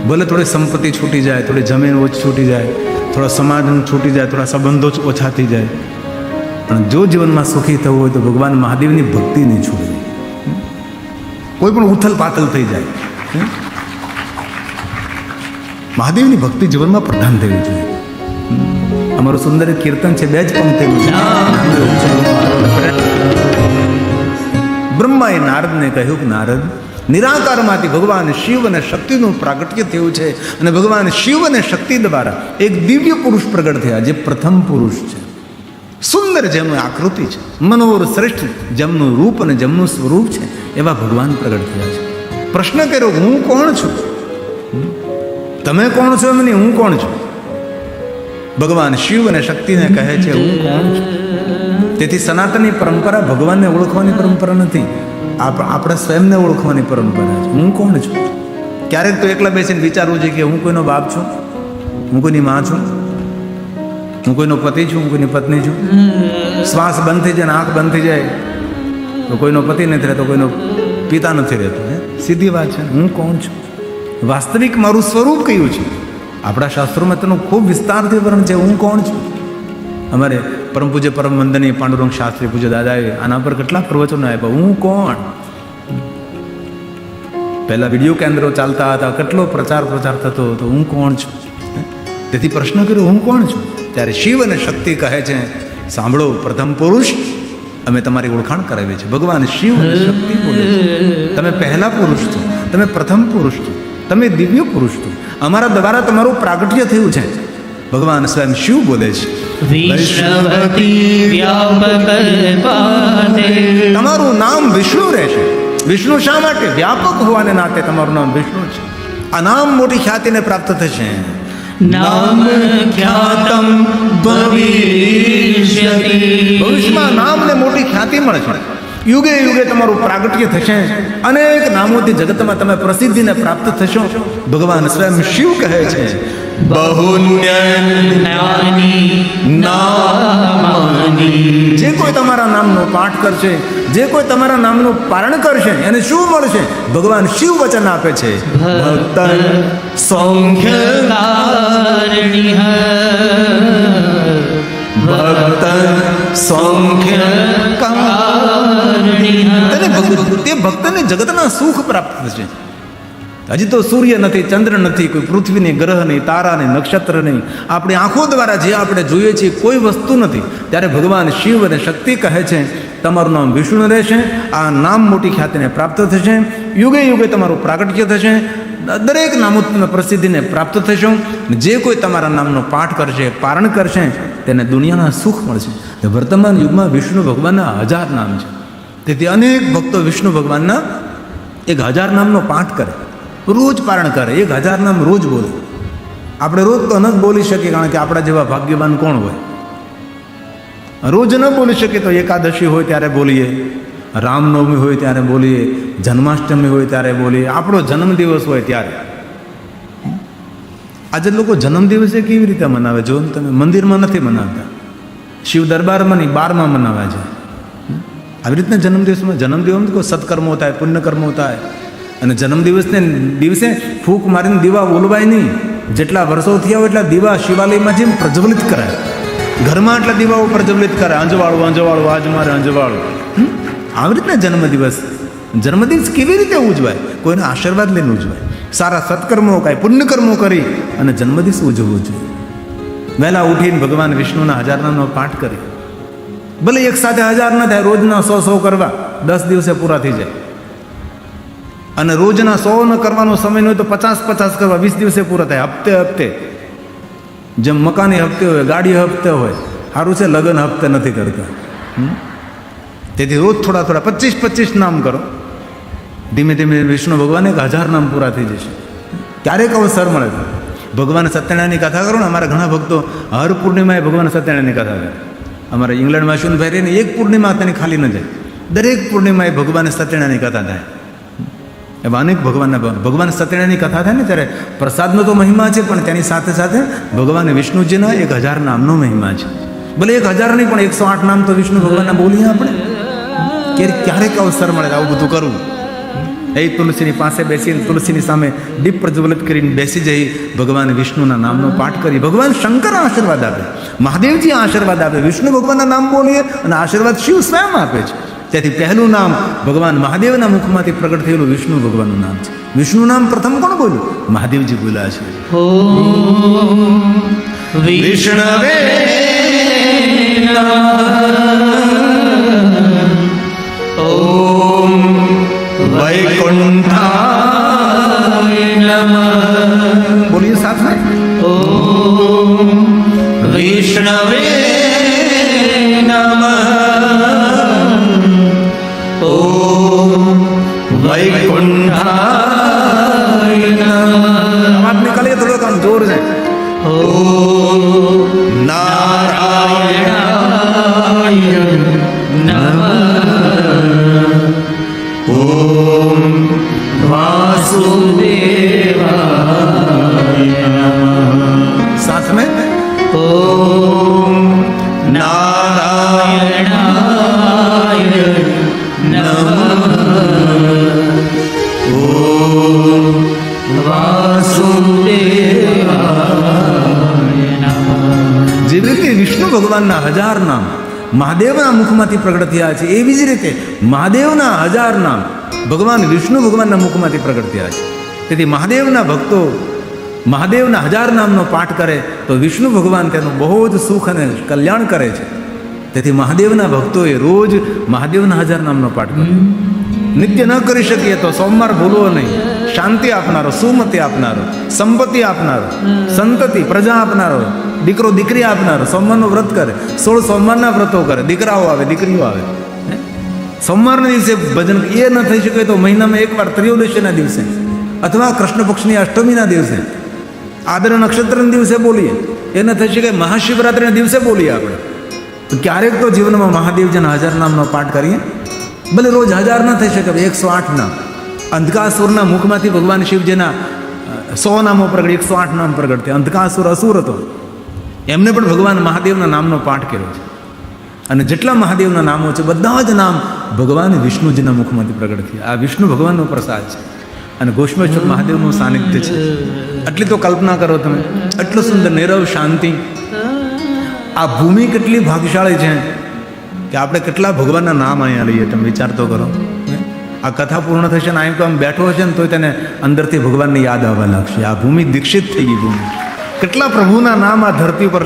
ભલે થોડી સંપત્તિ છૂટી જાય, થોડી જમીન ઓછી છૂટી જાય, થોડા સમાજ છૂટી જાય, થોડા સંબંધો ઓછા થઈ જાય, પણ જો જીવનમાં સુખી થવું હોય તો ભગવાન મહાદેવની ભક્તિ નહીં છોડવી. કોઈ પણ ઉથલ પાથલ થઈ જાય, મહાદેવની ભક્તિ જીવનમાં પ્રધાન થવી જોઈએ. અમારું સુંદર કીર્તન છે, 2 જ પંક્તિનું છે. બ્રહ્માએ નારદને કહ્યું કે નારદ, નિરાકારમાંથી ભગવાન શિવ અને શક્તિનું પ્રાગટ્ય થયું છે, અને ભગવાન શિવ અને શક્તિ દ્વારા એક દિવ્ય પુરુષ પ્રગટ થયા, જે પ્રથમ પુરુષ છે. સુંદર જેમની આકૃતિ છે, મનોહર શ્રેષ્ઠ જેમનું રૂપ અને જેમનું સ્વરૂપ છે, એવા ભગવાન પ્રગટ થયા છે. પ્રશ્ન કર્યો, હું કોણ છું? તમે કોણ છો એમ નહીં, હું કોણ છું? ભગવાન શિવ અને શક્તિને કહે છે, હું કોણ છું? તેથી સનાતનની પરંપરા ભગવાનને ઓળખવાની પરંપરા નથી, આપણે સ્વયંને ઓળખવાની પરંપરા છે. હું કોણ છું? ક્યારેક તો એકલા બેસીને વિચારવું છે કે હું કોઈનો બાપ છું, હું કોઈની માં છું, હું કોઈનો પતિ છું, હું કોઈની પત્ની છું. શ્વાસ બંધ થઈ જાય, આંખ બંધ થઈ જાય તો કોઈનો પતિ નથી રહેતો, કોઈનો પિતા નથી રહેતો. સીધી વાત છે. હું કોણ છું? વાસ્તવિક મારું સ્વરૂપ કયું છે? આપણા શાસ્ત્રોમાં તેનું ખૂબ વિસ્તારથી વર્ણન છે, હું કોણ છું. અમારે પરમ પૂજ્ય પરમ વંદનીય પાંડુરંગ શાસ્ત્રી પૂજ્ય દાદાએ આના પર કેટલા પ્રવચનો આપ્યા. હું કોણ? પહેલા વિડીયો કેન્દ્રો ચાલતા હતા, કેટલો પ્રચાર થતો હતો, હું કોણ છું. તેથી પ્રશ્ન કર્યો, હું કોણ છું? ત્યારે શિવ અને શક્તિ કહે છે, સાંભળો પ્રથમ પુરુષ, અમે તમારી ઓળખાણ કરાવીએ છીએ. ભગવાન શિવ અને શક્તિ બોલે છે, તમે પહેલા પુરુષ છો, તમે પ્રથમ પુરુષ છો, તમે દિવ્ય પુરુષ છો, અમારા દ્વારા તમારું પ્રાગટ્ય થયું છે. ભગવાન સ્વયં શિવ બોલે છે, તમારું નામ વિષ્ણુ રહેશે. વિષ્ણુ શા માટે? વ્યાપક હોવાને નાતે તમારું નામ વિષ્ણુ છે. આ નામ મોટી ખ્યાતિને પ્રાપ્ત થશે. નામ ખ્યાતમ ભવિષ્યતિ, ભવિષ્યમાં નામને મોટી ખ્યાતિ મળશે. યુગે યુગે તમારું પ્રાગટ્ય થશે. અનેક નામોથી જગતમાં તમે પ્રસિદ્ધિને પ્રાપ્ત થશો. ભગવાન સ્વયં શિવ કહે છે, બહુન્યનાની નામાની, જે કોઈ તમારા નામનો પાઠ કરશે, જે કોઈ તમારા નામનું પારણ કરશે, એને શું મળશે? ભગવાન શિવ વચન આપે છે, ભક્તન સૌખ્યકારિણીઃ, ભક્તન સૌખ્યકારિણીઃ. તે ભક્તને જગતના સુખ પ્રાપ્ત થશે. હજી તો સૂર્ય નથી, ચંદ્ર નથી, કોઈ પૃથ્વી નહીં, ગ્રહ નહીં, તારા નહીં, નક્ષત્ર નહીં, આપણી આંખો દ્વારા જે આપણે જોઈએ છીએ કોઈ વસ્તુ નથી. ત્યારે ભગવાન શિવ અને શક્તિ કહે છે, તમારું નામ વિષ્ણુ રહેશે. આ નામ મોટી ખ્યાતિને પ્રાપ્ત થશે. યુગે યુગે તમારું પ્રાગટ્ય થશે. દરેક નામો તમે પ્રસિદ્ધિને પ્રાપ્ત થશો. જે કોઈ તમારા નામનો પાઠ કરશે, પારણ કરશે, તેને દુનિયાના સુખ મળશે. વર્તમાન યુગમાં વિષ્ણુ ભગવાનના 1000 નામ છે. તેથી અનેક ભક્તો વિષ્ણુ ભગવાનના 1000 નામનો પાઠ કરે, રોજ પારણ કરે, 1000 નામ રોજ બોલે. આપણે રોજ તો ન બોલી શકીએ, કારણ કે આપણા જેવા ભાગ્યવાન કોણ હોય? રોજ ન બોલી શકીએ તો એકાદશી હોય ત્યારે બોલીએ, રામનવમી હોય ત્યારે બોલીએ, જન્માષ્ટમી હોય ત્યારે બોલીએ, આપણો જન્મદિવસ હોય ત્યારે. આજે લોકો જન્મદિવસે કેવી રીતે મનાવે? જો તમે મંદિરમાં નથી મનાવતા, શિવ દરબારમાં નહીં, બારમાં મનાવે છે. આવી રીતના જન્મદિવસમાં કોઈ સત્કર્મો થાય, પુણ્યકર્મો થાય. અને જન્મદિવસને દિવસે ફૂંક મારીને દીવા ઓલવાય નહીં. જેટલા વર્ષો થયા હોય એટલા દીવા શિવાલયમાં જેમ પ્રજ્વલિત કરાય, ઘરમાં એટલા દીવાઓ પ્રજ્વલિત કરે. અંજવાળું અંજવાળું, આજ મારે અંજવાળું. આવી રીતના જન્મદિવસ કેવી રીતે ઉજવાય? કોઈના આશીર્વાદ લઈને ઉજવાય. સારા સત્કર્મો, કાંઈ પુણ્યકર્મો કરી અને જન્મદિવસ ઉજવવો જોઈએ. વહેલા ઉઠીને ભગવાન વિષ્ણુના 1000 નામનો પાઠ કરી. ભલે એક સાથે 1000 ન થાય, રોજના 100 કરવા, 10 દિવસે પૂરા થઈ જાય. અને રોજના 100 ન કરવાનો સમય હોય તો 50 કરવા, 20 દિવસે પૂરા થાય. હપ્તે જેમ મકાની હપ્તે હોય, ગાડી હપ્તે હોય. સારું છે લગ્ન હપ્તે નથી કરતા. તેથી રોજ થોડા 25 નામ કરો. ધીમે ધીમે વિષ્ણુ ભગવાને 1000 નામ પૂરા થઈ જશે. ક્યારેક અવસર મળે છે ભગવાન સત્યનારાયણની કથા કરો ને. અમારા ઘણા ભક્તો હર પૂર્ણિમાએ ભગવાન સત્યનારાયણની કથા કરે. અમારા ઇંગ્લેન્ડમાં શુનભાઈ રહીને એક પૂર્ણિમા તેની ખાલી ન જાય. દરેક પૂર્ણિમાએ ભગવાન સત્યનારાયણની કથા થાય. એવા અનેક ભગવાન સત્યનારાયણની કથા થાય ને ત્યારે પ્રસાદનો તો મહિમા છે, પણ તેની સાથે સાથે ભગવાન વિષ્ણુજીના 1000 નામનો મહિમા છે. ભલે 1000 નહીં, પણ 108 નામ તો વિષ્ણુ ભગવાનના બોલીએ આપણે. ક્યારેક અવસર મળે આવું બધું કરવું. એ તુલસીની પાસે બેસીને તુલસીની સામે દીપ પ્રજ્વલિત કરીને બેસી જઈ ભગવાન વિષ્ણુના નામનો પાઠ કરી ભગવાન શંકર આશીર્વાદ આપે, મહાદેવજી આશીર્વાદ આપે, વિષ્ણુ ભગવાનના નામ બોલીએ અને આશીર્વાદ શિવ સ્વયં આપે છે. તેથી પહેલું નામ ભગવાન મહાદેવના મુખમાંથી પ્રગટ થયેલું વિષ્ણુ ભગવાનનું નામ છે. વિષ્ણુ નામ પ્રથમ કોણ બોલ્યું? મહાદેવજી બોલ્યા છે. ઓમ વિષ્ણવે નમઃ. ઓમ વૈકુંઠાય નમઃ. બોલીએ સાથે. ઓમ વિષ્ણવે નમઃ. ઓમ વૈકુંઠાય નમઃ. વાત નિકાલીએ થોડો કામ જોર છે. ઓમ નારાયણાય નમઃ. ઓમ વાસુદેવાય નમઃ. साथ में ઓમ नारायणाय નમઃ. ओम વાસુદેવાય નમઃ. જેવી રીતે વિષ્ણુ ભગવાનના 1000 નામ મહાદેવના મુખમાંથી પ્રગટ થયા છે, એવી જ રીતે મહાદેવના 1000 નામ ભગવાન વિષ્ણુ ભગવાનના મુખમાંથી પ્રગટ થયા છે. તેથી મહાદેવના ભક્તો મહાદેવના 1000 નામનો પાઠ કરે તો વિષ્ણુ ભગવાન તેનું બહુ જ સુખ અને કલ્યાણ કરે છે. તેથી મહાદેવના ભક્તોએ રોજ મહાદેવના 1000 નામનો પાઠ કરવો. નિત્ય ન કરી શકીએ તો સોમવાર ભૂલવો નહીં. શાંતિ આપનારો, સુમતિ આપનારો, સંપત્તિ આપનારો, સંતતિ પ્રજા આપનારો, દીકરો દીકરી આપનારો સોમવારનું વ્રત કરે. 16 સોમવારના વ્રતો કરે. દીકરાઓ આવે, દીકરીઓ આવે. સોમવારના દિવસે ભજન એ ન થઈ શકે તો મહિનામાં એકવાર ત્રયોદશીના દિવસે અથવા કૃષ્ણ પક્ષની અષ્ટમીના દિવસે, આદર નક્ષત્રના દિવસે બોલીએ. એ ન થઈ શકે મહાશિવરાત્રિના દિવસે બોલીએ આપણે. તો ક્યારેક તો જીવનમાં મહાદેવજીના 1000 નામનો પાઠ કરીએ. ભલે રોજ 1000 ન થઈ શકે, 108 નામ. અંધકાસુરના મુખમાંથી ભગવાન શિવજીના 100 નામો પ્રગટ, 108 નામ પ્રગટ થયા. અંધકાસુર અસુર હતો, એમને પણ ભગવાન મહાદેવના નામનો પાઠ કર્યો છે. અને જેટલા મહાદેવના નામો છે બધા જ નામ ભગવાન વિષ્ણુજીના મુખમાંથી પ્રગટ થયા. આ વિષ્ણુ ભગવાનનો પ્રસાદ છે અને ઘોષમેશ્વર મહાદેવનું સાનિધ્ય છે. આટલી તો કલ્પના કરો તમે, આટલું સુંદર નીરવ શાંતિ. આ ભૂમિ કેટલી ભાગ્યશાળી છે કે આપણે કેટલા ભગવાનના નામ અહીંયા લઈએ. તમે વિચાર તો કરો. આ કથા પૂર્ણ થશે ને અહીં તો આમ બેઠો હશે ને તો તેને અંદરથી ભગવાનની યાદ આવવા લાગશે. આ ભૂમિ દીક્ષિત થઈ ગઈ ભૂમિ. કેટલા પ્રભુના નામ આ ધરતી પર